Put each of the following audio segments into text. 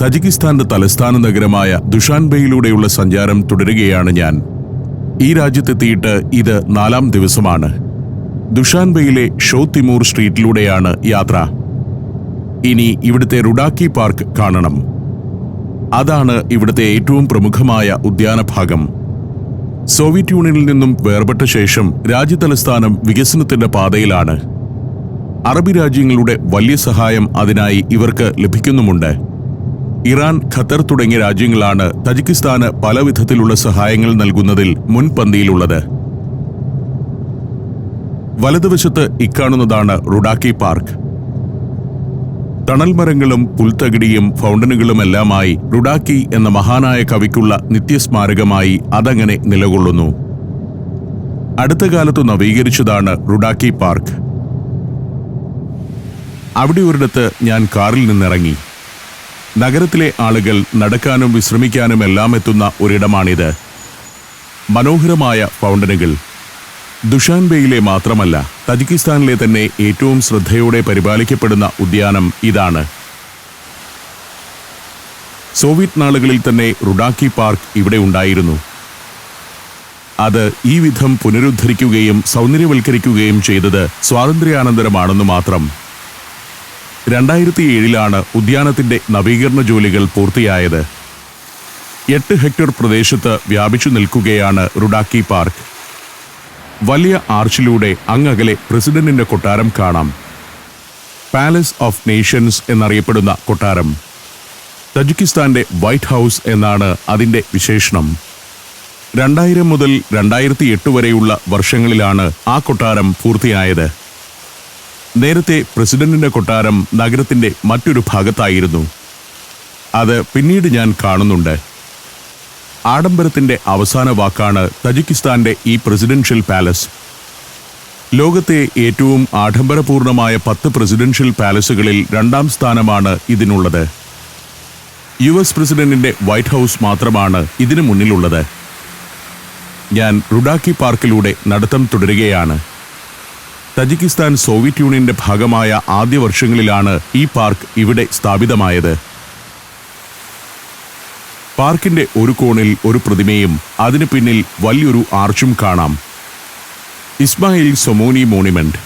തജിക്കിസ്ഥാന്റെ തലസ്ഥാന നഗരമായ ദുഷാൻബെയിലൂടെയുള്ള സഞ്ചാരം തുടരുകയാണ് ഞാൻ. ഈ രാജ്യത്തെത്തിയിട്ട് ഇത് 4-ാം ദിവസമാണ്. ദുഷാൻബെയിലെ ഷോ തിമൂർ സ്ട്രീറ്റിലൂടെയാണ് യാത്ര. ഇനി ഇവിടുത്തെ റുഡാക്കി പാർക്ക് കാണണം. അതാണ് ഇവിടുത്തെ ഏറ്റവും പ്രമുഖമായ ഉദ്യാനഭാഗം. സോവിയറ്റ് യൂണിയനിൽ നിന്നും വേർപെട്ട ശേഷം രാജ്യതലസ്ഥാനം വികസനത്തിന്റെ പാതയിലാണ്. അറബി രാജ്യങ്ങളുടെ വലിയ സഹായം അതിനായി ഇവർക്ക് ലഭിക്കുന്നുമുണ്ട്. ഇറാൻ, ഖത്തർ തുടങ്ങിയ രാജ്യങ്ങളാണ് തജിക്കിസ്ഥാന് പല വിധത്തിലുള്ള സഹായങ്ങൾ നൽകുന്നതിൽ മുൻപന്തിയിലുള്ളത്. വലതുവശത്ത് ഇക്കാണുന്നതാണ് റുഡാക്കി പാർക്ക്. തണൽമരങ്ങളും പുൽത്തകിടിയും ഫൗണ്ടനുകളുമെല്ലാമായി റുഡാക്കി എന്ന മഹാനായ കവിക്കുള്ള നിത്യസ്മാരകമായി അതങ്ങനെ നിലകൊള്ളുന്നു. അടുത്ത കാലത്ത് നവീകരിച്ചതാണ് റുഡാക്കി പാർക്ക്. അവിടെ ഒരിടത്ത് ഞാൻ കാറിൽ നിന്നിറങ്ങി. നഗരത്തിലെ ആളുകൾ നടക്കാനും വിശ്രമിക്കാനും എല്ലാം എത്തുന്ന ഒരിടമാണിത്. മനോഹരമായ ഫൗണ്ടനുകൾ. ദുഷാൻബെയിലെ മാത്രമല്ല, തജിക്കിസ്ഥാനിലെ തന്നെ ഏറ്റവും ശ്രദ്ധയോടെ പരിപാലിക്കപ്പെടുന്ന ഉദ്യാനം ഇതാണ്. സോവിയറ്റ് നാളുകളിൽ തന്നെ റുഡാക്കി പാർക്ക് ഇവിടെ ഉണ്ടായിരുന്നു. അത് ഈ വിധം പുനരുദ്ധരിക്കുകയും സൗന്ദര്യവൽക്കരിക്കുകയും ചെയ്തത് സ്വാതന്ത്ര്യാനന്തരമാണെന്നു മാത്രം. 2007 ഉദ്യാനത്തിന്റെ നവീകരണ ജോലികൾ പൂർത്തിയായത്. 8 ഹെക്ടർ പ്രദേശത്ത് വ്യാപിച്ചു നിൽക്കുകയാണ് റുഡാക്കി പാർക്ക്. വലിയ ആർച്ചിലൂടെ അങ്ങകലെ പ്രസിഡന്റിന്റെ കൊട്ടാരം കാണാം. പാലസ് ഓഫ് നേഷൻസ് എന്നറിയപ്പെടുന്ന കൊട്ടാരം. തജിക്കിസ്ഥാന്റെ വൈറ്റ് ഹൗസ് എന്നാണ് അതിന്റെ വിശേഷണം. 2000 മുതൽ 2008 വരെയുള്ള വർഷങ്ങളിലാണ് ആ കൊട്ടാരം പൂർത്തിയായത്. നേരത്തെ പ്രസിഡന്റിന്റെ കൊട്ടാരം നഗരത്തിന്റെ മറ്റൊരു ഭാഗത്തായിരുന്നു. അത് പിന്നീട് ഞാൻ കാണുന്നുണ്ട്. ആഡംബരത്തിന്റെ അവസാന വാക്കാണ് തജിക്കിസ്ഥാന്റെ ഈ പ്രസിഡൻഷ്യൽ പാലസ്. ലോകത്തെ ഏറ്റവും ആഡംബരപൂർണമായ 10 പ്രസിഡൻഷ്യൽ പാലസുകളിൽ 2-ാം സ്ഥാനമാണ് ഇതിനുള്ളത്. US പ്രസിഡന്റിന്റെ വൈറ്റ് ഹൗസ് മാത്രമാണ് ഇതിനു മുന്നിലുള്ളത്. ഞാൻ റുഡാക്കി പാർക്കിലൂടെ നടത്തം തുടരുകയാണ്. തജിക്കിസ്ഥാൻ സോവിയറ്റ് യൂണിയന്റെ ഭാഗമായ ആദ്യ വർഷങ്ങളിലാണ് ഈ പാർക്ക് ഇവിടെ സ്ഥാപിതമായത്. പാർക്കിന്റെ ഒരു കോണിൽ ഒരു പ്രതിമയും അതിനു പിന്നിൽ വലിയൊരു ആർച്ചും കാണാം. ഇസ്മായിൽ സൊമോനി മോണിമെന്റ്.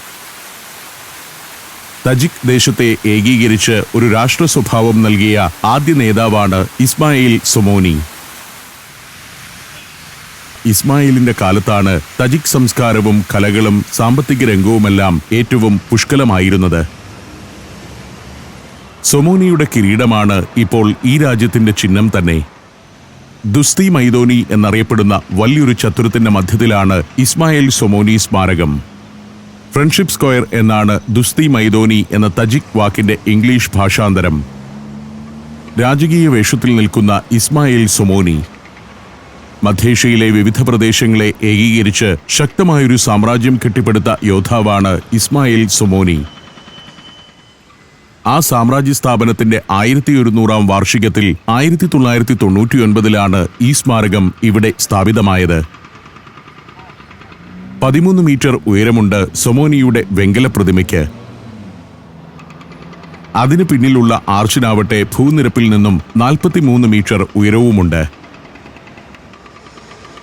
തജിക് ദേശത്തെ ഏകീകരിച്ച് ഒരു രാഷ്ട്ര സ്വഭാവം നൽകിയ ആദ്യ നേതാവാണ് ഇസ്മായിൽ സൊമോനി. ഇസ്മായിലിന്റെ കാലത്താണ് തജിക് സംസ്കാരവും കലകളും സാമ്പത്തിക രംഗവുമെല്ലാം ഏറ്റവും പുഷ്കലമായിരുന്നത്. സൊമോനിയുടെ കിരീടമാണ് ഇപ്പോൾ ഈ രാജ്യത്തിന്റെ ചിഹ്നം തന്നെ. ദുസ്തി മൈദോനി എന്നറിയപ്പെടുന്ന വലിയൊരു ചത്തുരത്തിന്റെ മധ്യത്തിലാണ് ഇസ്മായിൽ സൊമോനി സ്മാരകം. ഫ്രണ്ട്ഷിപ്പ് സ്ക്വയർ എന്നാണ് ദുസ്തി മൈദോനി എന്ന തജിക് വാക്കിന്റെ ഇംഗ്ലീഷ് ഭാഷാന്തരം. രാജകീയ വേഷത്തിൽ നിൽക്കുന്ന ഇസ്മായിൽ സൊമോനി മധ്യേഷ്യയിലെ വിവിധ പ്രദേശങ്ങളെ ഏകീകരിച്ച് ശക്തമായൊരു സാമ്രാജ്യം കെട്ടിപ്പടുത്ത യോദ്ധാവാണ് ഇസ്മായിൽ സൊമോനി. ആ സാമ്രാജ്യ സ്ഥാപനത്തിന്റെ 1100-ാം വാർഷികത്തിൽ 1999 ഈ സ്മാരകം ഇവിടെ സ്ഥാപിതമായത്. 13 മീറ്റർ ഉയരമുണ്ട് സൊമോനിയുടെ വെങ്കല പ്രതിമയ്ക്ക്. അതിനു പിന്നിലുള്ള ആർച്ചിനാവട്ടെ ഭൂനിരപ്പിൽ നിന്നും 43 മീറ്റർ ഉയരവുമുണ്ട്.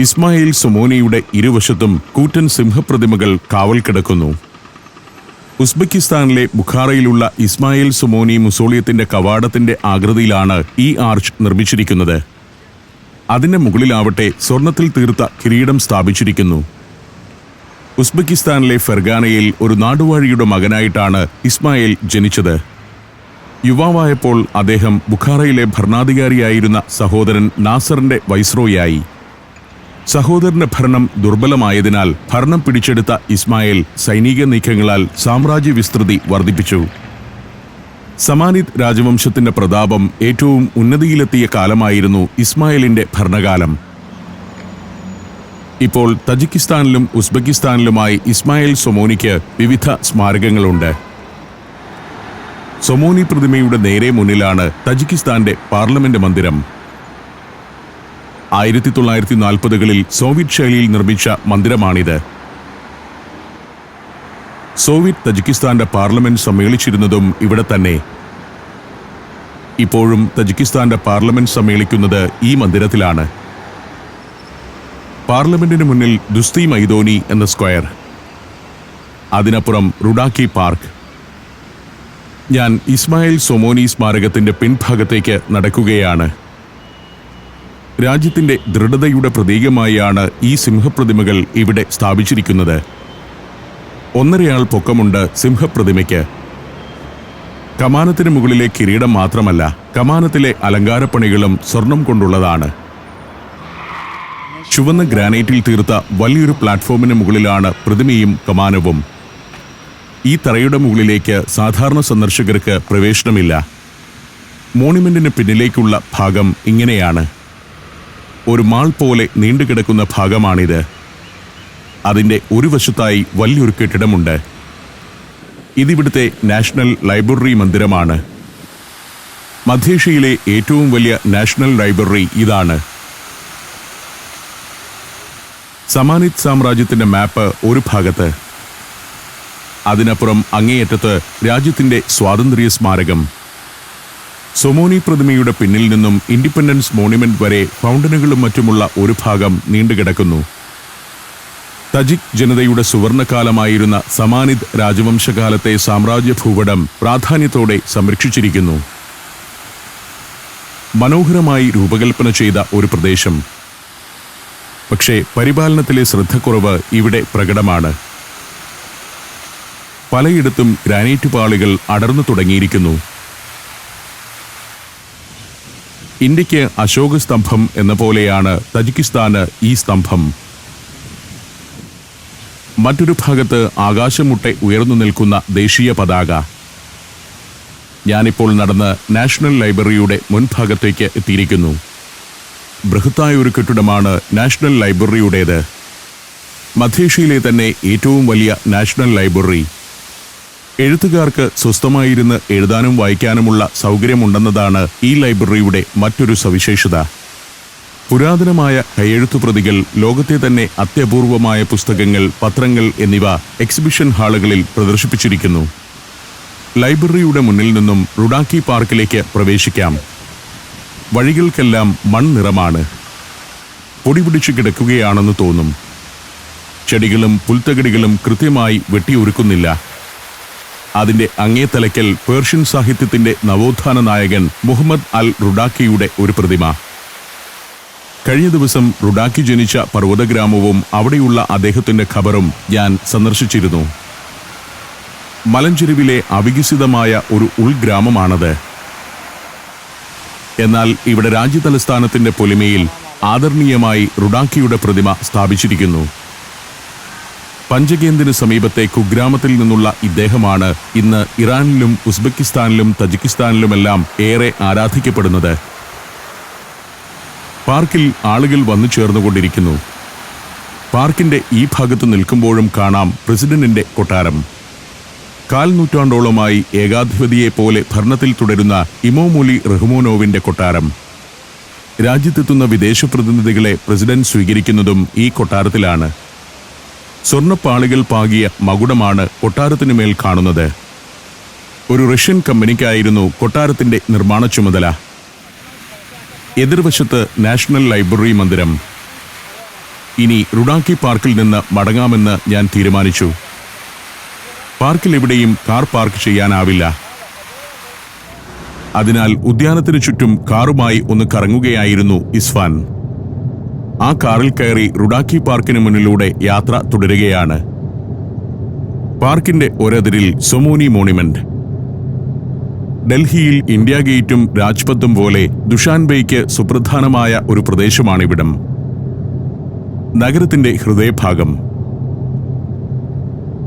ഇസ്മായിൽ സൊമോനിയുടെ ഇരുവശത്തും കൂറ്റൻ സിംഹപ്രതിമകൾ കാവൽ കിടക്കുന്നു. ഉസ്ബെക്കിസ്ഥാനിലെ ബുഖാറയിലുള്ള ഇസ്മായിൽ സൊമോനി മുസോളിയത്തിന്റെ കവാടത്തിന്റെ ആകൃതിയിലാണ് ഈ ആർച്ച് നിർമ്മിച്ചിരിക്കുന്നത്. അതിന്റെ മുകളിലാവട്ടെ സ്വർണത്തിൽ തീർത്ത കിരീടം സ്ഥാപിച്ചിരിക്കുന്നു. ഉസ്ബെക്കിസ്ഥാനിലെ ഫെർഗാനയിൽ ഒരു നാടുവാഴിയുടെ മകനായിട്ടാണ് ഇസ്മായിൽ ജനിച്ചത്. യുവാവായപ്പോൾ അദ്ദേഹം ബുഖാറയിലെ ഭരണാധികാരിയായിരുന്ന സഹോദരൻ നാസറിന്റെ വൈസ്രോയായി. സഹോദരന്റെ ഭരണം ദുർബലമായതിനാൽ ഭരണം പിടിച്ചെടുത്ത ഇസ്മായിൽ സൈനിക നീക്കങ്ങളാൽ സാമ്രാജ്യ വിസ്തൃതി വർദ്ധിപ്പിച്ചു. സമാനിദ് രാജവംശത്തിന്റെ പ്രതാപം ഏറ്റവും ഉന്നതിയിലെത്തിയ കാലമായിരുന്നു ഇസ്മായിലിന്റെ ഭരണകാലം. ഇപ്പോൾ തജിക്കിസ്ഥാനിലും ഉസ്ബെക്കിസ്ഥാനിലുമായി ഇസ്മായിൽ സൊമോനിക്ക് വിവിധ സ്മാരകങ്ങളുണ്ട്. സൊമോനി പ്രതിമയുടെ നേരെ മുന്നിലാണ് തജിക്കിസ്ഥാന്റെ പാർലമെന്റ് മന്ദിരം. 1940-കളിൽ സോവിയറ്റ് ശൈലിയിൽ നിർമ്മിച്ച മന്ദിരമാണിത്. സോവിയറ്റ് തജിക്കിസ്ഥാന്റെ പാർലമെന്റ് സമ്മേളിച്ചിരുന്നതും ഇവിടെ തന്നെ. ഇപ്പോഴും തജിക്കിസ്ഥാന്റെ പാർലമെന്റ് സമ്മേളിക്കുന്നത് ഈ മന്ദിരത്തിലാണ്. പാർലമെന്റിന് മുന്നിൽ ദുസ്തി മൈദോനി എന്ന സ്ക്വയർ, അതിനപ്പുറം റുഡാക്കി പാർക്ക്. ഞാൻ ഇസ്മായിൽ സൊമോനി സ്മാരകത്തിന്റെ പിൻഭാഗത്തേക്ക് നടക്കുകയാണ്. രാജ്യത്തിന്റെ ദൃഢതയുടെ പ്രതീകമായാണ് ഈ സിംഹപ്രതിമകൾ ഇവിടെ സ്ഥാപിച്ചിരിക്കുന്നത്. 1.5 ആൾ പൊക്കമുണ്ട് സിംഹപ്രതിമയ്ക്ക്. കമാനത്തിന് മുകളിലെ കിരീടം മാത്രമല്ല, കമാനത്തിലെ അലങ്കാരപ്പണികളും സ്വർണം കൊണ്ടുള്ളതാണ്. ചുവന്ന ഗ്രാനൈറ്റിൽ തീർത്ത വലിയൊരു പ്ലാറ്റ്ഫോമിന് മുകളിലാണ് പ്രതിമയും കമാനവും. ഈ തറയുടെ മുകളിലേക്ക് സാധാരണ സന്ദർശകർക്ക് പ്രവേശനമില്ല. മോണിമെന്റിന് പിന്നിലേക്കുള്ള ഭാഗം ഇങ്ങനെയാണ്. ഒരു മാൾ പോലെ നീണ്ടുകിടക്കുന്ന ഭാഗമാണിത്. അതിൻ്റെ ഒരു വശത്തായി വലിയൊരു കെട്ടിടമുണ്ട്. ഇതിവിടുത്തെ നാഷണൽ ലൈബ്രറി മന്ദിരമാണ്. മധ്യേഷ്യയിലെ ഏറ്റവും വലിയ നാഷണൽ ലൈബ്രറി ഇതാണ്. സമാനിത് സാമ്രാജ്യത്തിന്റെ മാപ്പ് ഒരു ഭാഗത്ത്, അതിനപ്പുറം അങ്ങേയറ്റത്ത് രാജ്യത്തിന്റെ സ്വാതന്ത്ര്യ സ്മാരകം. സൊമോനി പ്രതിമയുടെ പിന്നിൽ നിന്നും ഇൻഡിപെൻഡൻസ് മോണ്യുമെന്റ് വരെ ഫൗണ്ടനുകളും മറ്റുമുള്ള ഒരു ഭാഗം നീണ്ടുകിടക്കുന്നു. തജിക് ജനതയുടെ സുവർണകാലമായിരുന്ന സമാനിത് രാജവംശകാലത്തെ സാമ്രാജ്യ ഭൂപടം പ്രാധാന്യത്തോടെ സംരക്ഷിച്ചിരിക്കുന്നു. മനോഹരമായി രൂപകൽപ്പന ചെയ്ത ഒരു പ്രദേശം. പക്ഷേ പരിപാലനത്തിലെ ശ്രദ്ധക്കുറവ് ഇവിടെ പ്രകടമാണ്. പലയിടത്തും ഗ്രാനൈറ്റ് പാളികൾ അടർന്നു തുടങ്ങിയിരിക്കുന്നു. ഇന്ത്യക്ക് അശോക സ്തംഭം എന്ന പോലെയാണ് തജിക്കിസ്ഥാന് ഈ സ്തംഭം. മറ്റൊരു ഭാഗത്ത് ആകാശമുട്ടെ ഉയർന്നു നിൽക്കുന്ന ദേശീയ പതാക. ഞാനിപ്പോൾ നടന്ന് നാഷണൽ ലൈബ്രറിയുടെ മുൻഭാഗത്തേക്ക് എത്തിയിരിക്കുന്നു. ബൃഹത്തായ ഒരു കെട്ടിടമാണ് നാഷണൽ ലൈബ്രറിയുടേത്. മധ്യേഷ്യയിലെ തന്നെ ഏറ്റവും വലിയ നാഷണൽ ലൈബ്രറി. എഴുത്തുകാർക്ക് സ്വസ്ഥമായിരുന്ന് എഴുതാനും വായിക്കാനുമുള്ള സൗകര്യമുണ്ടെന്നതാണ് ഈ ലൈബ്രറിയുടെ മറ്റൊരു സവിശേഷത. പുരാതനമായ കൈയെഴുത്തുപ്രതികൾ, ലോകത്തെ തന്നെ അത്യപൂർവമായ പുസ്തകങ്ങൾ, പത്രങ്ങൾ എന്നിവ എക്സിബിഷൻ ഹാളുകളിൽ പ്രദർശിപ്പിച്ചിരിക്കുന്നു. ലൈബ്രറിയുടെ മുന്നിൽ നിന്നും റുഡാക്കി പാർക്കിലേക്ക് പ്രവേശിക്കാം. വഴികൾക്കെല്ലാം മൺനിറമാണ്. പൊടിപിടിച്ച് കിടക്കുകയാണെന്ന് തോന്നും. ചെടികളും പുൽത്തകിടികളും കൃത്യമായി വെട്ടിയൊരുക്കുന്നില്ല. അതിന്റെ അങ്ങേത്തലയ്ക്കൽ പേർഷ്യൻ സാഹിത്യത്തിന്റെ നവോത്ഥാന നായകൻ മുഹമ്മദ് അൽ റുഡാക്കിയുടെ ഒരു പ്രതിമ. കഴിഞ്ഞ ദിവസം റുഡാക്കി ജനിച്ച പർവ്വതഗ്രാമവും അവിടെയുള്ള അദ്ദേഹത്തിന്റെ ഖബറും ഞാൻ സന്ദർശിച്ചിരുന്നു. മലഞ്ചെരുവിലെ അവികസിതമായ ഒരു ഉൾഗ്രാമമാണത്. എന്നാൽ ഇവിടെ രാജ്യതലസ്ഥാനത്തിന്റെ പൊലിമയിൽ ആദരണീയമായി റുഡാക്കിയുടെ പ്രതിമ സ്ഥാപിച്ചിരിക്കുന്നു. പഞ്ചകേന്ദിന് സമീപത്തെ കുഗ്രാമത്തിൽ നിന്നുള്ള ഇദ്ദേഹമാണ് ഇന്ന് ഇറാനിലും ഉസ്ബെക്കിസ്ഥാനിലും തജിക്കിസ്ഥാനിലുമെല്ലാം ഏറെ ആരാധിക്കപ്പെടുന്നത്. പാർക്കിൽ ആളുകൾ വന്നു ചേർന്നുകൊണ്ടിരിക്കുന്നു. പാർക്കിന്റെ ഈ ഭാഗത്ത് നിൽക്കുമ്പോഴും കാണാം പ്രസിഡന്റിന്റെ കൊട്ടാരം. 4 നൂറ്റാണ്ടോളമായി ഏകാധിപതിയെപ്പോലെ ഭരണത്തിൽ തുടരുന്ന ഇമോമൊലി റഹ്മോനോവിന്റെ കൊട്ടാരം. രാജ്യത്തെത്തുന്ന വിദേശ പ്രതിനിധികളെ പ്രസിഡന്റ് സ്വീകരിക്കുന്നതും ഈ കൊട്ടാരത്തിലാണ്. സ്വർണ്ണപ്പാളികൾ പാകിയ മകുടമാണ് കൊട്ടാരത്തിനു മേൽ കാണുന്നത്. ഒരു റഷ്യൻ കമ്പനിക്കായിരുന്നു കൊട്ടാരത്തിന്റെ നിർമ്മാണ ചുമതല. എതിർവശത്ത് നാഷണൽ ലൈബ്രറി മന്ദിരം. ഇനി റുഡാക്കി പാർക്കിൽ നിന്ന് മടങ്ങാമെന്ന് ഞാൻ തീരുമാനിച്ചു. പാർക്കിൽ എവിടെയും കാർ പാർക്ക് ചെയ്യാനാവില്ല. അതിനാൽ ഉദ്യാനത്തിനു ചുറ്റും കാറുമായി ഒന്ന് കറങ്ങുകയായിരുന്നു ഇസ്ഫാൻ. ആ കാറിൽ കയറി റുഡാക്കി പാർക്കിന് മുന്നിലൂടെ യാത്ര തുടരുകയാണ്. പാർക്കിന്റെ ഒരതിരിൽ സൊമോനി മോണിമെന്റ്. ഡൽഹിയിൽ ഇന്ത്യ ഗേറ്റും രാജ്പഥും പോലെ ദുഷാൻബെയ്ക്ക് സുപ്രധാനമായ ഒരു പ്രദേശമാണിവിടം. നഗരത്തിന്റെ ഹൃദയഭാഗം.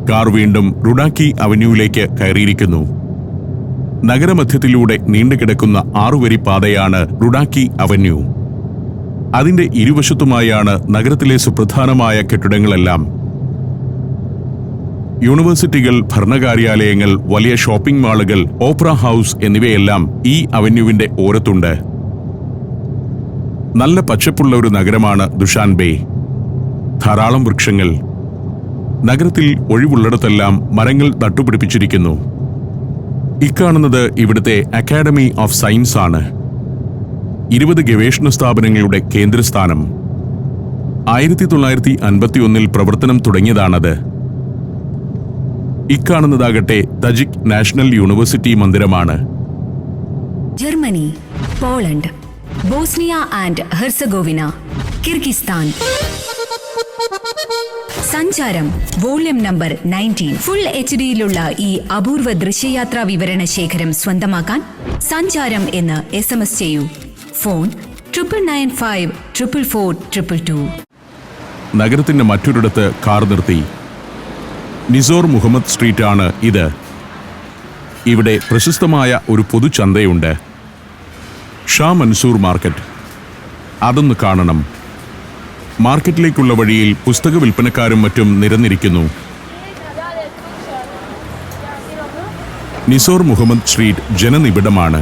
കാർ വീണ്ടും റുഡാക്കി അവന്യൂവിലേക്ക് കയറിയിരിക്കുന്നു. നഗരമധ്യത്തിലൂടെ നീണ്ടുകിടക്കുന്ന 6 വരി പാതയാണ് റുഡാക്കി അവന്യൂ. അതിന്റെ ഇരുവശത്തുമായാണ് നഗരത്തിലെ സുപ്രധാനമായ കെട്ടിടങ്ങളെല്ലാം. യൂണിവേഴ്സിറ്റികൾ, ഭരണകാര്യാലയങ്ങൾ, വലിയ ഷോപ്പിംഗ് മാളുകൾ, ഓപ്പറ ഹൗസ് എന്നിവയെല്ലാം ഈ അവന്യൂവിന്റെ ഓരത്തുണ്ട്. നല്ല പച്ചപ്പുള്ള ഒരു നഗരമാണ് ദുഷാൻബെ. ധാരാളം വൃക്ഷങ്ങൾ. നഗരത്തിൽ ഒഴിവുള്ളിടത്തെല്ലാം മരങ്ങൾ നട്ടുപിടിപ്പിച്ചിരിക്കുന്നു. ഇക്കാണുന്നത് ഇവിടുത്തെ അക്കാഡമി ഓഫ് സയൻസ് ആണ്. 20 ഗവേഷണ സ്ഥാപനങ്ങളുടെ കേന്ദ്രസ്ഥാനം. 1951 പ്രവർത്തനം തുടങ്ങിയതാണത്. ഇക്കാണുന്നതാകട്ടെ തജിക് നാഷണൽ യൂണിവേഴ്സിറ്റി മന്ദിരമാണ്. Germany, Poland, Bosnia and Herzegovina, Kyrgyzstan. Sancharam volume number 19. Full HD-യിലുള്ള ഈ അപൂർവ ദൃശ്യയാത്രാ വിവരണ ശേഖരം സ്വന്തമാക്കാൻ സഞ്ചാരം എന്ന് SMS ചെയ്യൂ. ഫോൺ 9995 444 222. നഗരത്തിന്റെ മറ്റൊരിടത്ത് കാർ നിർത്തി. നിസോർ മുഹമ്മദ് സ്ട്രീറ്റ് ആണ് ഇത്. ഇവിടെ പ്രശസ്തമായ ഒരു പൊതുചന്തയുണ്ട്, ഷാ മൻസൂർ മാർക്കറ്റ്. അതൊന്ന് കാണണം. മാർക്കറ്റിലേക്കുള്ള വഴിയിൽ പുസ്തക വിൽപ്പനക്കാരും മറ്റും നിരന്നിരിക്കുന്നു. നിസോർ മുഹമ്മദ് സ്ട്രീറ്റ് ജനനിബിഡമാണ്.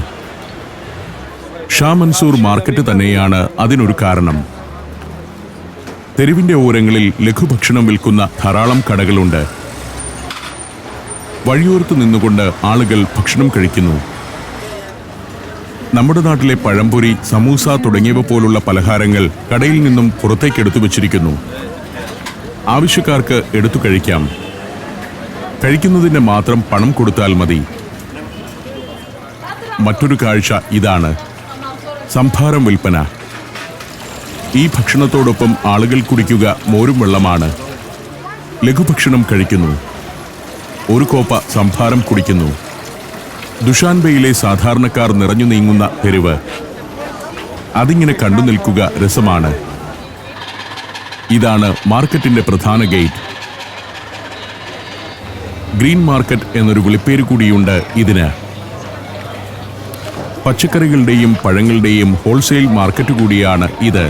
ഷാ മൻസൂർ മാർക്കറ്റ് തന്നെയാണ് അതിനൊരു കാരണം. തെരുവിന്റെ ഓരങ്ങളിൽ ലഘുഭക്ഷണം വിൽക്കുന്ന ധാരാളം കടകളുണ്ട്. വഴിയോരത്ത് നിന്നുകൊണ്ട് ആളുകൾ ഭക്ഷണം കഴിക്കുന്നു. നമ്മുടെ നാട്ടിലെ പഴംപൊരി, സമൂസ തുടങ്ങിയവ പോലുള്ള പലഹാരങ്ങൾ കടയിൽ നിന്നും പുറത്തേക്കെടുത്തു വച്ചിരിക്കുന്നു. ആവശ്യക്കാർക്ക് എടുത്തു കഴിക്കാം. കഴിക്കുന്നതിന് മാത്രം പണം കൊടുത്താൽ മതി. മറ്റൊരു കാഴ്ച ഇതാണ്, സംഭാരം വിൽപ്പന. ഈ ഭക്ഷണത്തോടൊപ്പം ആളുകൾ കുടിക്കുക മോരും വെള്ളമാണ്. ലഘുഭക്ഷണം കഴിക്കുന്നു, ഒരു കോപ്പ സംഭാരം കുടിക്കുന്നു. ദുഷാൻബെയിലെ സാധാരണക്കാർ നിറഞ്ഞു നീങ്ങുന്ന തെരുവ്, അതിങ്ങനെ കണ്ടു നിൽക്കുക രസമാണ്. ഇതാണ് മാർക്കറ്റിന്റെ പ്രധാന ഗേറ്റ്. ഗ്രീൻ മാർക്കറ്റ് എന്നൊരു വിളിപ്പേര് കൂടിയുണ്ട് ഇതിന്. പച്ചക്കറികളുടെയും പഴങ്ങളുടെയും ഹോൾസെയിൽ മാർക്കറ്റ് കൂടിയാണ് ഇത്.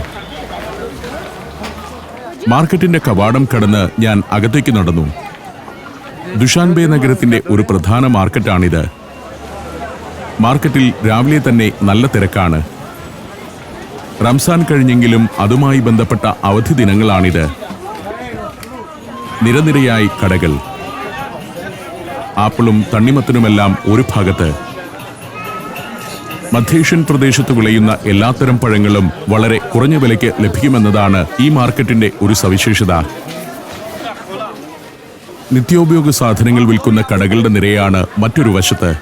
മാർക്കറ്റിന്റെ കവാടം കടന്ന് ഞാൻ അകത്തേക്ക് നടന്നു. ദുഷാൻബെ നഗരത്തിന്റെ ഒരു പ്രധാന മാർക്കറ്റാണിത്. മാർക്കറ്റിൽ രാവിലെ തന്നെ നല്ല തിരക്കാണ്. റംസാൻ കഴിഞ്ഞെങ്കിലും അതുമായി ബന്ധപ്പെട്ട അവധി ദിനങ്ങളാണിത്. നിരനിരയായി കടകൾ. ആപ്പിളും തണ്ണിമത്തനുമെല്ലാം ഒരു ഭാഗത്ത്. മധ്യേഷ്യൻ പ്രദേശത്ത് വിളയുന്ന എല്ലാത്തരം പഴങ്ങളും വളരെ കുറഞ്ഞ വിലയ്ക്ക് ലഭിക്കുമെന്നതാണ് ഈ മാർക്കറ്റിന്റെ ഒരു സവിശേഷത. നിത്യോപയോഗ സാധനങ്ങൾ വിൽക്കുന്ന കടകളുടെ നിരയാണ് മറ്റൊരു വശത്ത്.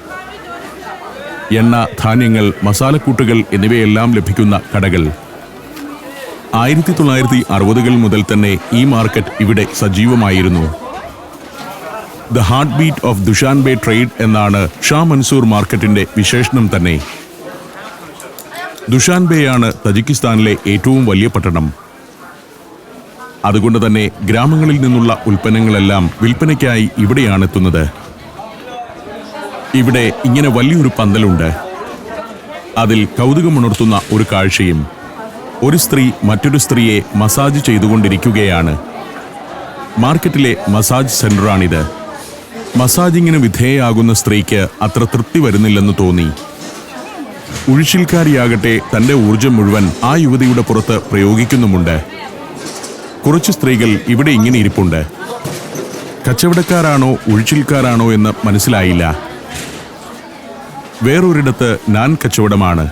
എണ്ണ, ധാന്യങ്ങൾ, മസാലക്കൂട്ടുകൾ എന്നിവയെല്ലാം ലഭിക്കുന്ന കടകൾ. 1960-കൾ മുതൽ തന്നെ ഈ മാർക്കറ്റ് ഇവിടെ സജീവമായിരുന്നു. The heart beat of Dushanbe trade എന്നാണ് ഷാ മൻസൂർ മാർക്കറ്റിന്റെ വിശേഷണം തന്നെ. ദുഷാൻബെയാണ് തജിക്കിസ്ഥാനിലെ ഏറ്റവും വലിയ പട്ടണം. അതുകൊണ്ട് തന്നെ ഗ്രാമങ്ങളിൽ നിന്നുള്ള ഉൽപ്പന്നങ്ങളെല്ലാം വിൽപ്പനയ്ക്കായി ഇവിടെയാണ് എത്തുന്നത്. ഇവിടെ ഇങ്ങനെ വലിയൊരു പന്തലുണ്ട്. അതിൽ കൗതുകമുണർത്തുന്ന ഒരു കാഴ്ചയും. ഒരു സ്ത്രീ മറ്റൊരു സ്ത്രീയെ മസാജ് ചെയ്തുകൊണ്ടിരിക്കുകയാണ്. മാർക്കറ്റിലെ മസാജ് സെന്ററാണിത്. മസാജിങ്ങിന് വിധേയയാകുന്ന സ്ത്രീക്ക് അത്ര തൃപ്തി വരുന്നില്ലെന്ന് തോന്നി. ഉഴിച്ചിൽക്കാരിയാകട്ടെ തന്റെ ഊർജം മുഴുവൻ ആ യുവതിയുടെ പുറത്ത് പ്രയോഗിക്കുന്നുമുണ്ട്. കുറച്ച് സ്ത്രീകൾ ഇവിടെ ഇങ്ങനെ ഇരിപ്പുണ്ട്. കച്ചവടക്കാരാണോ ഉഴിച്ചിൽക്കാരാണോ എന്ന് മനസ്സിലായില്ല. വേറൊരിടത്ത് നാൻ കച്ചവടമാണ്.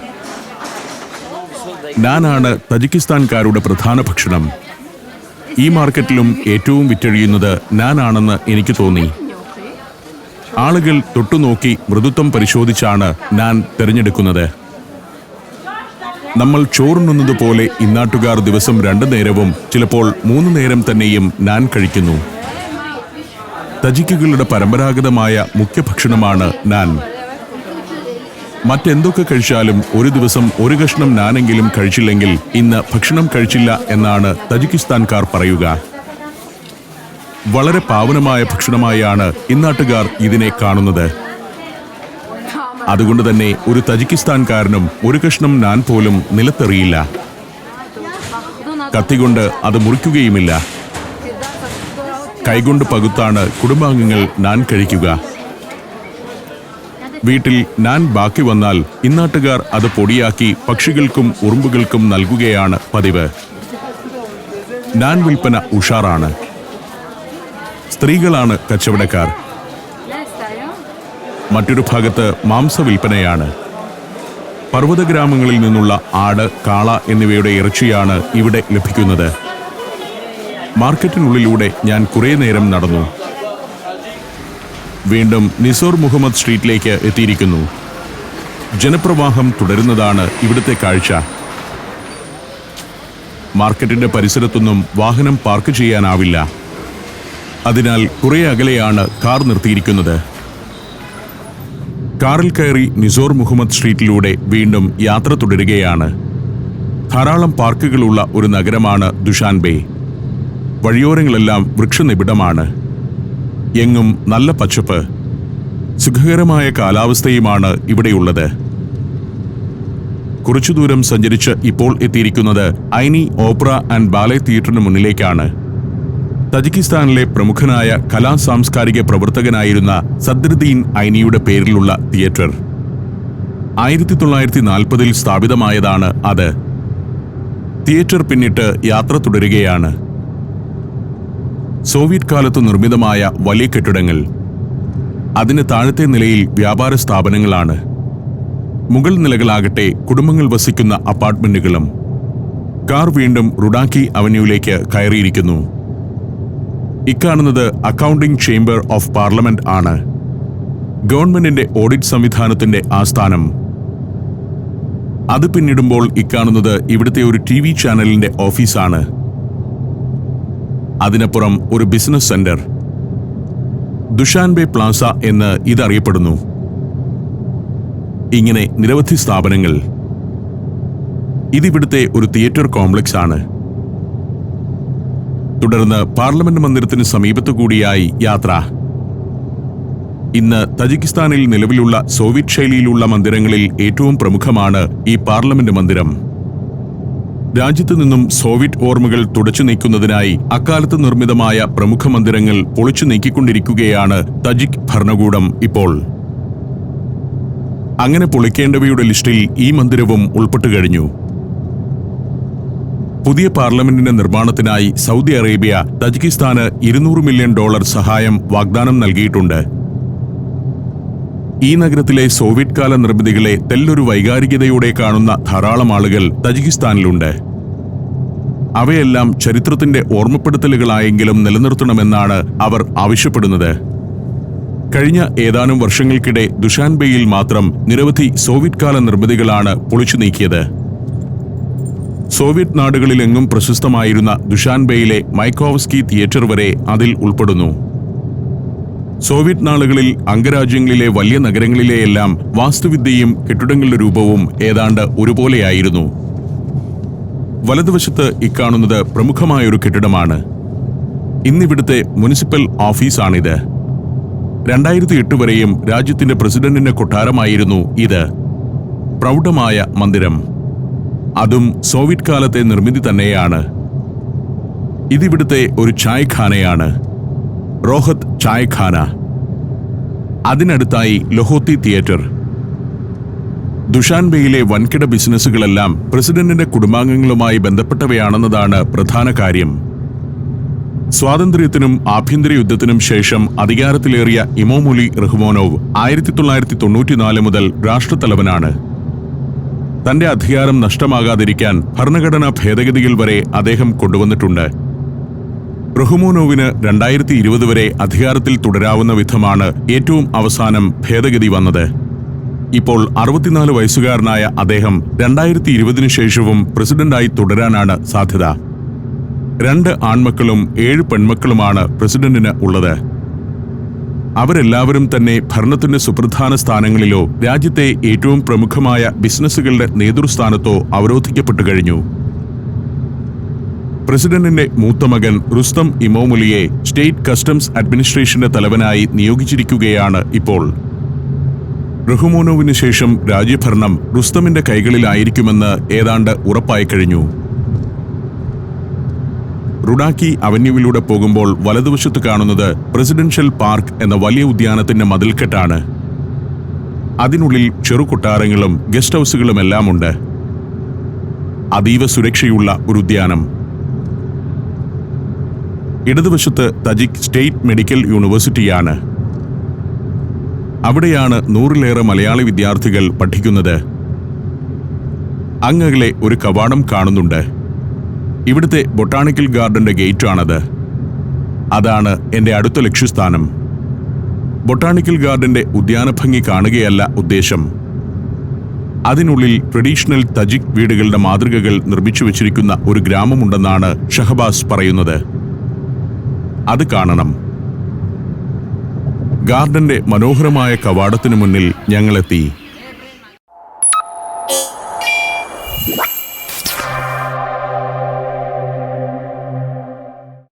നാനാണ് തജിക്കിസ്ഥാൻകാരുടെ പ്രധാന ഭക്ഷണം. ഈ മാർക്കറ്റിലും ഏറ്റവും വിറ്റഴിയുന്നത് നാനാണെന്ന് എനിക്ക് തോന്നി. ആളുകൾ തൊട്ടുനോക്കി മൃദുത്വം പരിശോധിച്ചാണ് നാൻ തിരഞ്ഞെടുക്കുന്നത്. നമ്മൾ ചോറുണ്ണുന്നത് പോലെ ഇന്നാട്ടുകാർ ദിവസം 2 നേരവും ചിലപ്പോൾ 3 നേരം തന്നെയും നാൻ കഴിക്കുന്നു. തജിക്കുകളുടെ പരമ്പരാഗതമായ മുഖ്യഭക്ഷണമാണ് നാൻ. മറ്റെന്തൊക്കെ കഴിച്ചാലും ഒരു ദിവസം ഒരു കഷ്ണം നാനെങ്കിലും കഴിച്ചില്ലെങ്കിൽ ഇന്ന് ഭക്ഷണം കഴിച്ചില്ല എന്നാണ് തജിക്കിസ്ഥാൻകാർ പറയുക. വളരെ പാവനമായ ഭക്ഷണമായാണ് ഇന്നാട്ടുകാർ ഇതിനെ കാണുന്നത്. അതുകൊണ്ട് തന്നെ ഒരു തജിക്കിസ്ഥാൻകാരനും ഒരു കഷ്ണം നാൻ പോലും നിലത്തെറിയില്ല. കത്തികൊണ്ട് അത് മുറിക്കുകയുമില്ല. കൈകൊണ്ട് പകുത്താണ് കുടുംബാംഗങ്ങൾ നാൻ കഴിക്കുക. വീട്ടിൽ നാൻ ബാക്കി വന്നാൽ ഇന്നാട്ടുകാർ അത് പൊടിയാക്കി പക്ഷികൾക്കും ഉറുമ്പുകൾക്കും നൽകുകയാണ് പതിവ്. നാൻ വിൽപ്പന ഉഷാറാണ്. സ്ത്രീകളാണ് കച്ചവടക്കാർ. മറ്റൊരു ഭാഗത്ത് മാംസ വിൽപ്പനയാണ്. പർവ്വത ഗ്രാമങ്ങളിൽ നിന്നുള്ള ആട്, കാള എന്നിവയുടെ ഇറച്ചിയാണ് ഇവിടെ ലഭിക്കുന്നത്. മാർക്കറ്റിനുള്ളിലൂടെ ഞാൻ കുറേ നേരം നടന്നു. വീണ്ടും നിസോർ മുഹമ്മദ് സ്ട്രീറ്റിലേക്ക് എത്തിയിരിക്കുന്നു. ജനപ്രവാഹം തുടരുന്നതാണ് ഇവിടുത്തെ കാഴ്ച. മാർക്കറ്റിന്റെ പരിസരത്തൊന്നും വാഹനം പാർക്ക് ചെയ്യാനാവില്ല. അതിനാൽ കുറേ അകലെയാണ് കാർ നിർത്തിയിരിക്കുന്നത്. കാറിൽ കയറി നിസോർ മുഹമ്മദ് സ്ട്രീറ്റിലൂടെ വീണ്ടും യാത്ര തുടരുകയാണ്. ധാരാളം പാർക്കുകളുള്ള ഒരു നഗരമാണ് ദുഷാൻബെ. വഴിയോരങ്ങളെല്ലാം വൃക്ഷനിബിഡമാണ്. എങ്ങും നല്ല പച്ചപ്പ്, സുഖകരമായ കാലാവസ്ഥയുമാണ് ഇവിടെയുള്ളത്. കുറച്ചു ദൂരം സഞ്ചരിച്ച് ഇപ്പോൾ എത്തിയിരിക്കുന്നത് ഐനി ഓപ്പറ ആൻഡ് ബാലെ തിയേറ്ററിന് മുന്നിലേക്കാണ്. തജിക്കിസ്ഥാനിലെ പ്രമുഖനായ കലാ സാംസ്കാരിക പ്രവർത്തകനായിരുന്ന സദ്രുദ്ദീൻ ഐനിയുടെ പേരിലുള്ള തിയേറ്റർ 1940 സ്ഥാപിതമായതാണ് അത്. തിയേറ്റർ പിന്നിട്ട് യാത്ര തുടരുകയാണ്. സോവിയറ്റ് കാലത്ത് നിർമ്മിതമായ വലിയ കെട്ടിടങ്ങൾ. അതിന് താഴത്തെ നിലയിൽ വ്യാപാര സ്ഥാപനങ്ങളാണ്. മുകൾ നിലകളാകട്ടെ കുടുംബങ്ങൾ വസിക്കുന്ന അപ്പാർട്ട്മെന്റുകളും. കാർ വീണ്ടും റുഡാക്കി അവന്യൂവിലേക്ക് കയറിയിരിക്കുന്നു. ഇക്കാണുന്നത് അക്കൗണ്ടിംഗ് ചേംബർ ഓഫ് പാർലമെന്റ് ആണ്, ഗവൺമെന്റിന്റെ ഓഡിറ്റ് സംവിധാനത്തിന്റെ ആസ്ഥാനം. അത് പിന്നിടുമ്പോൾ ഇക്കാണുന്നത് ഇവിടുത്തെ ഒരു TV ചാനലിന്റെ ഓഫീസാണ്. അതിനപ്പുറം ഒരു ബിസിനസ് സെന്റർ, ദുഷാൻബെ പ്ലാസ എന്ന് ഇതറിയപ്പെടുന്നു. ഇങ്ങനെ നിരവധി സ്ഥാപനങ്ങൾ. ഇതിവിടുത്തെ ഒരു തിയേറ്റർ കോംപ്ലക്സ് ആണ്. തുടർന്ന് പാർലമെന്റ് മന്ദിരത്തിന് സമീപത്തു കൂടിയായി യാത്ര. ഇന്ന് തജിക്കിസ്ഥാനിൽ നിലവിലുള്ള സോവിയറ്റ് ശൈലിയിലുള്ള മന്ദിരങ്ങളിൽ ഏറ്റവും പ്രമുഖമാണ് ഈ പാർലമെന്റ് മന്ദിരം. രാജ്യത്തു നിന്നും സോവിയറ്റ് ഓർമ്മകൾ തുടച്ചു നീക്കുന്നതിനായി അക്കാലത്ത് നിർമ്മിതമായ പ്രമുഖ മന്ദിരങ്ങൾ പൊളിച്ചു നീക്കിക്കൊണ്ടിരിക്കുകയാണ് തജിക് ഭരണകൂടം ഇപ്പോൾ. അങ്ങനെ പൊളിക്കേണ്ടവയുടെ ലിസ്റ്റിൽ ഈ മന്ദിരവും ഉൾപ്പെട്ടു കഴിഞ്ഞു. പുതിയ പാർലമെന്റിന്റെ നിർമ്മാണത്തിനായി സൗദി അറേബ്യ തജിക്കിസ്ഥാന് $200 മില്യൺ സഹായം വാഗ്ദാനം നൽകിയിട്ടുണ്ട്. ഈ നഗരത്തിലെ സോവിയറ്റ് കാല നിർമ്മിതികളെ തെല്ലൊരു വൈകാരികതയോടെ കാണുന്ന ധാരാളം ആളുകൾ തജിക്കിസ്ഥാനിലുണ്ട്. അവയെല്ലാം ചരിത്രത്തിന്റെ ഓർമ്മപ്പെടുത്തലുകളായെങ്കിലും നിലനിർത്തണമെന്നാണ് അവർ ആവശ്യപ്പെടുന്നത്. കഴിഞ്ഞ ഏതാനും വർഷങ്ങൾക്കിടെ ദുഷാൻബെയിൽ മാത്രം നിരവധി സോവിയറ്റ് കാല നിർമ്മിതികളാണ് പൊളിച്ചു നീക്കിയത്. സോവിയറ്റ് നാടുകളിലെങ്ങും പ്രശസ്തമായിരുന്ന ദുഷാൻബെയിലെ മൈക്കോവ്സ്കി തിയേറ്റർ വരെ അതിൽ ഉൾപ്പെടുന്നു. സോവിയറ്റ് നാളുകളിൽ അംഗരാജ്യങ്ങളിലെ വലിയ നഗരങ്ങളിലെയെല്ലാം വാസ്തുവിദ്യയും കെട്ടിടങ്ങളുടെ രൂപവും ഏതാണ്ട് ഒരുപോലെയായിരുന്നു. വലതുവശത്ത് ഇക്കാണുന്നത് പ്രമുഖമായൊരു കെട്ടിടമാണ്. ഇന്നിവിടുത്തെ മുനിസിപ്പൽ ഓഫീസാണിത്. 2008 വരെയും രാജ്യത്തിന്റെ പ്രസിഡന്റിന്റെ കൊട്ടാരമായിരുന്നു ഇത്. പ്രൗഢമായ മന്ദിരം, അതും സോവിയറ്റ് കാലത്തെ നിർമ്മിതി തന്നെയാണ്. ഇതിവിടുത്തെ ഒരു ചായഖാനയാണ്, റോഹത്ത് ചായഖാന. അതിനടുത്തായി ലൊഹോത്തി തിയേറ്റർ. ദുഷാൻബെയിലെ വൻകിട ബിസിനസ്സുകളെല്ലാം പ്രസിഡന്റിന്റെ കുടുംബാംഗങ്ങളുമായി ബന്ധപ്പെട്ടവയാണെന്നതാണ് പ്രധാന കാര്യം. സ്വാതന്ത്ര്യത്തിനും ആഭ്യന്തര യുദ്ധത്തിനും ശേഷം അധികാരത്തിലേറിയ ഇമോമുലി റഹ്മോനോവ് 1994 മുതൽ രാഷ്ട്രത്തലവനാണ്. തന്റെ അധികാരം നഷ്ടമാകാതിരിക്കാൻ ഭരണഘടനാ ഭേദഗതികൾ വരെ അദ്ദേഹം കൊണ്ടുവന്നിട്ടുണ്ട്. റഹ്മോനോവിന് 2020 വരെ അധികാരത്തിൽ തുടരാവുന്ന വിധമാണ് ഏറ്റവും അവസാനം ഭേദഗതി വന്നത്. ഇപ്പോൾ 64 വയസ്സുകാരനായ അദ്ദേഹം 2020 ശേഷവും പ്രസിഡന്റായി തുടരാനാണ് സാധ്യത. 2 ആൺമക്കളും 7 പെൺമക്കളുമാണ് പ്രസിഡന്റിന് ഉള്ളത്. അവരെല്ലാവരും തന്നെ ഭരണത്തിന്റെ സുപ്രധാന സ്ഥാനങ്ങളിലോ രാജ്യത്തെ ഏറ്റവും പ്രമുഖമായ ബിസിനസ്സുകളുടെ നേതൃസ്ഥാനത്തോ അവരോധിക്കപ്പെട്ടു കഴിഞ്ഞു. പ്രസിഡന്റിന്റെ മൂത്ത മകൻ റുസ്തം ഇമോമുലിയെ സ്റ്റേറ്റ് കസ്റ്റംസ് അഡ്മിനിസ്ട്രേഷന്റെ തലവനായി നിയോഗിച്ചിരിക്കുകയാണ് ഇപ്പോൾ. റഹ്മോനോവിന് ശേഷം രാജ്യഭരണം റുസ്തമിന്റെ കൈകളിലായിരിക്കുമെന്ന് ഏതാണ്ട് ഉറപ്പായി കഴിഞ്ഞു. റുഡാക്കി അവന്യൂവിലൂടെ പോകുമ്പോൾ വലതുവശത്ത് കാണുന്നത് പ്രസിഡൻഷ്യൽ പാർക്ക് എന്ന വലിയ ഉദ്യാനത്തിന്റെ മതിൽക്കെട്ടാണ്. അതിനുള്ളിൽ ചെറുകൊട്ടാരങ്ങളും ഗസ്റ്റ് ഹൗസുകളുമെല്ലാമുണ്ട്. അതീവ സുരക്ഷയുള്ള ഒരു ഉദ്യാനം. ഇടതുവശത്ത് തജിക് സ്റ്റേറ്റ് മെഡിക്കൽ യൂണിവേഴ്സിറ്റിയാണ്. അവിടെയാണ് 100-ലേറെ മലയാളി വിദ്യാർത്ഥികൾ പഠിക്കുന്നത്. അങ്ങകലെ ഒരു കവാടം കാണുന്നുണ്ട്. ഇവിടുത്തെ ബൊട്ടാണിക്കൽ ഗാർഡന്റെ ഗേറ്റാണത്. അതാണ് എൻ്റെ അടുത്ത ലക്ഷ്യസ്ഥാനം. ബൊട്ടാണിക്കൽ ഗാർഡന്റെ ഉദ്യാനഭംഗി കാണുകയല്ല ഉദ്ദേശം. അതിനുള്ളിൽ ട്രഡീഷണൽ തജിക് വീടുകളുടെ മാതൃകകൾ നിർമ്മിച്ചു വച്ചിരിക്കുന്ന ഒരു ഗ്രാമമുണ്ടെന്നാണ് ഷഹബാസ് പറയുന്നത്. അത് കാണണം. ഗാർഡന്റെ മനോഹരമായ കവാടത്തിനു മുന്നിൽ ഞങ്ങളെത്തി.